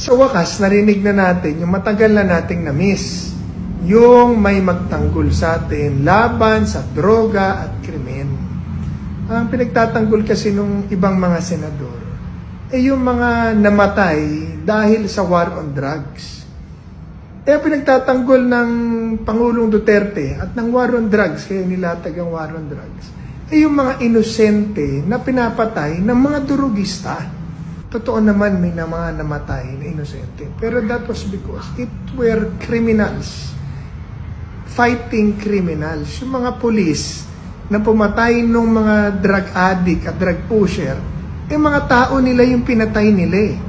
Sa wakas, narinig na natin yung matagal na nating na-miss. Yung may magtanggol sa atin laban sa droga at krimen. Ang pinagtatanggol kasi nung ibang mga senador, yung mga namatay dahil sa war on drugs. Pinagtatanggol ng Pangulong Duterte at ng war on drugs, kaya nilatag ang war on drugs, yung mga inosente na pinapatay ng mga durugista. Totoo naman may mga namatay na inosente. Pero that was because it were criminals. Fighting criminals. Yung mga pulis na pumatay ng mga drug addict at drug pusher, mga tao nila yung pinatay nila eh.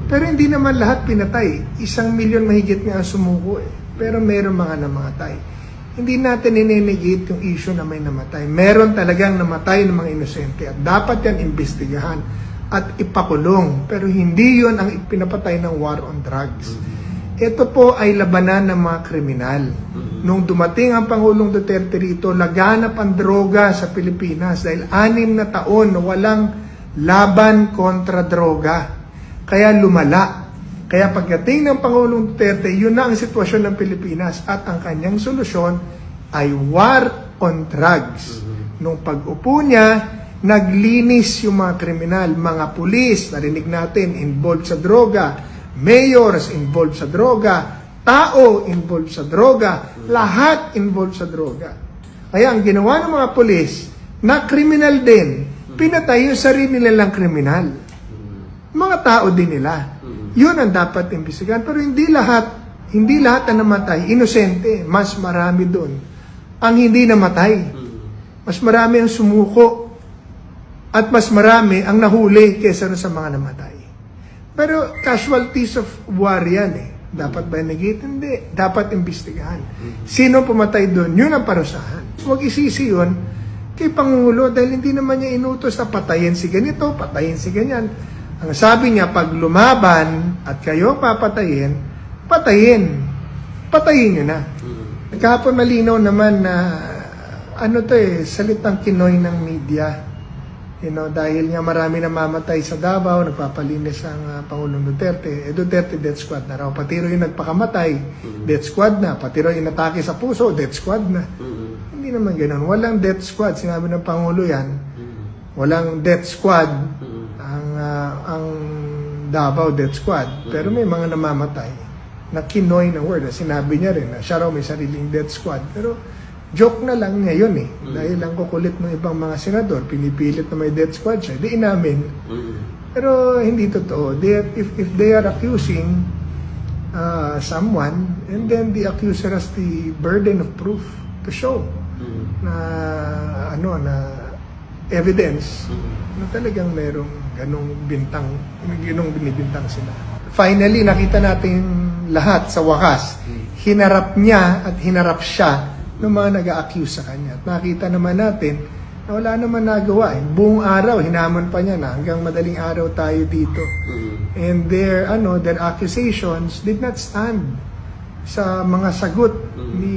Pero hindi naman lahat pinatay. 1 milyon mahigit nga ang sumuko eh. Pero meron mga namatay. Hindi natin ninenegate yung issue na may namatay. Meron talagang namatay ng mga inosente at dapat yan imbestigahan at ipakulong. Pero hindi yon ang pinapatay ng war on drugs. Ito po ay labanan ng mga kriminal. Nung dumating ang Pangulong Duterte rito, laganap ang droga sa Pilipinas dahil 6 na taon na walang laban kontra droga. Kaya lumala. Kaya pagdating ng Pangulong Duterte, yun na ang sitwasyon ng Pilipinas at ang kanyang solusyon ay war on drugs. Nung pag-upo niya, naglinis yung mga kriminal, mga pulis, narinig natin, involved sa droga, mayors involved sa droga, tao involved sa droga, lahat involved sa droga. Kaya ang ginawa ng mga pulis, na kriminal din, pinatay yung sarili nilang kriminal. Mga tao din nila. Yun ang dapat imbestigahan. Pero hindi lahat na namatay, inosente, mas marami doon. Ang hindi namatay, mas marami ang sumuko, at mas marami ang nahuli kaysa sa mga namatay. Pero casualties of war yan eh. Dapat ba negate? Hindi. Dapat imbestigahan. Sino pumatay doon? Yun ang parusahan. Huwag isisi yun kay Pangulo dahil hindi naman niya inutos na patayin si ganito, patayin si ganyan. Ang sabi niya, pag lumaban at kayo papatayin, patayin. Patayin niyo na. Kahapon malinaw naman na salitang kinoy ng media. Dahil nga marami na mamatay sa Davao, nagpapalinis ang Pangulong Duterte. Duterte, death squad na raw. Pati rin yung nagpakamatay, death squad na. Pati rin yung atake sa puso, death squad na. Hindi naman ganun. Walang death squad. Sinabi ng Pangulo yan. Walang death squad ang Davao death squad. Pero may mga namamatay na kinoy ng word. Sinabi niya rin na siya raw may sariling death squad. Pero joke na lang niya yun eh. Dahil ang kukulit ng ibang mga senador, pinipilit na may death squad siya, di inamin. Pero hindi totoo. If they are accusing someone, and then the accuser has the burden of proof to show na evidence na talagang merong ganong binibintang sila. Finally, nakita natin lahat sa wakas. Hinarap niya at hinarap siya ng mga nag-a-accuse sa kanya. At nakita naman natin na wala naman nagawa. Buong araw, hinamon pa niya na hanggang madaling araw tayo dito. And their accusations did not stand sa mga sagot ni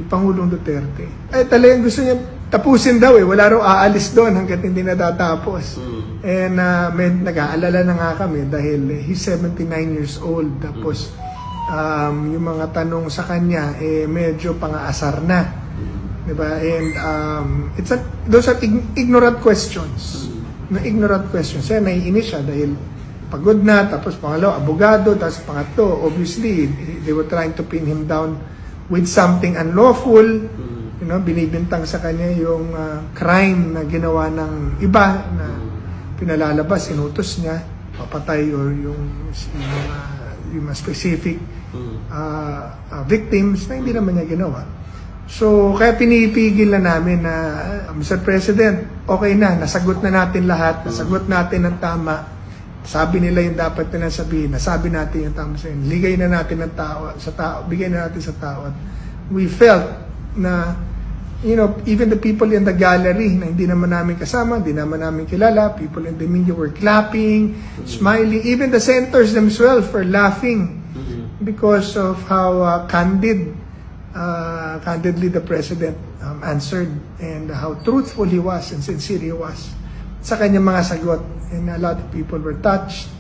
Pangulong Duterte. Talagang gusto niya tapusin daw eh. Wala raw aalis doon hanggat hindi natatapos. And nag-aalala na nga kami dahil he's 79 years old. Tapos yung mga tanong sa kanya medyo pang-aasar na. Diba? And those are ignorant questions. Ignorant questions. Kaya naiinis siya dahil pagod na, tapos pangalawa, abogado, tapos pangatlo, obviously, they were trying to pin him down with something unlawful. Binibintang sa kanya yung crime na ginawa ng iba na pinalalabas, inutos niya, papatay or yung mga specific victims na hindi naman niya ginawa. So, kaya pinipigil na namin na, Mr. President, okay na, nasagot na natin lahat, nasagot natin ang tama. Sabi nila yung dapat nila sabihin, nasabi natin yung tama sa inyo. Ligay na natin ng tao, bigay na natin sa tao. We felt na, even the people in the gallery na hindi naman namin kasama, hindi naman namin kilala, people in the media were clapping, smiling, even the senators themselves were laughing because of how candidly the President answered and how truthful he was and sincere he was sa kanyang mga sagot. And a lot of people were touched.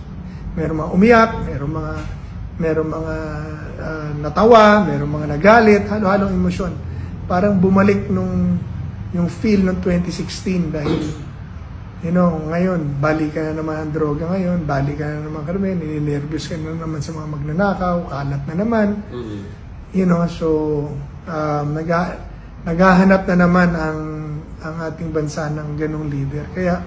Merong mga umiyak, merong mga natawa, merong mga nagalit, halo-halong emosyon. Parang bumalik yung feel ng 2016 dahil ngayon, balikan na naman ang droga ngayon, balikan na naman kami, nininervous ka na naman sa mga magnanakaw, kalat na naman. So, naghahanap na naman ang ating bansa ng ganong leader. Kaya,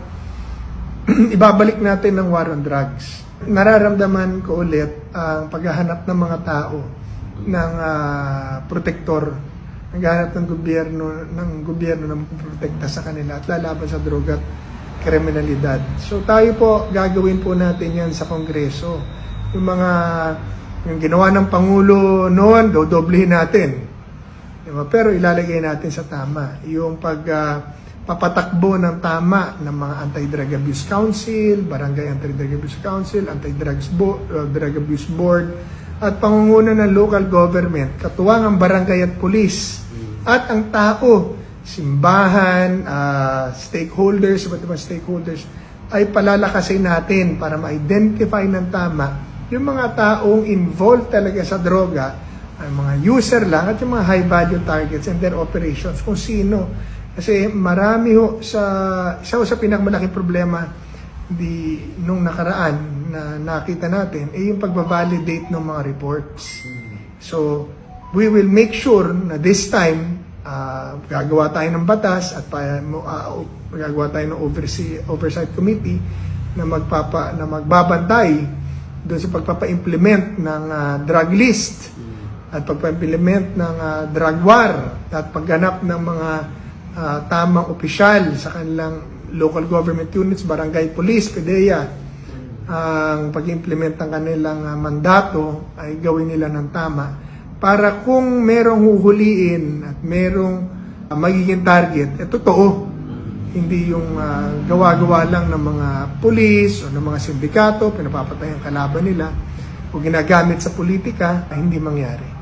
ibabalik natin ang war on drugs. Nararamdaman ko ulit ang paghahanap ng mga tao ng protektor, naghahanap ng gobyerno na protekta sa kanila at lalaban sa droga at kriminalidad. So tayo po, gagawin po natin yan sa Kongreso. Yung ginawa ng Pangulo noon, dodoblehin natin. Diba? Pero ilalagay natin sa tama. Yung papatakbo ng tama ng mga Anti-Drug Abuse Council, Barangay Anti-Drug Abuse Council, Drug Abuse Board, at pangunguna ng local government, katuwang ang barangay at police, at ang tao, simbahan, stakeholders, iba't ibang stakeholders, ay palalakasin natin para ma-identify ng tama yung mga taong involved talaga sa droga, ang mga user lang, at yung mga high-value targets and their operations, kung sino. Kasi marami isa sa pinakamalaking problema nung nakaraan na nakita natin ay yung pagbabalidate ng mga reports. So, we will make sure na this time, gagawa tayo ng batas at gagawa tayo ng oversight committee na magbabantay doon sa pagpapa-implement ng drug list at pagpa-implement ng drug war at pagganap ng mga tamang opisyal sa kanilang local government units, barangay police, PDEA. Ang pag-implement ng kanilang mandato ay gawin nila ng tama para kung merong huhuliin at merong magiging target, totoo. Hindi yung gawa-gawa lang ng mga pulis o ng mga sindikato, pinapapatay ang kalaban nila o ginagamit sa politika, ay hindi mangyari.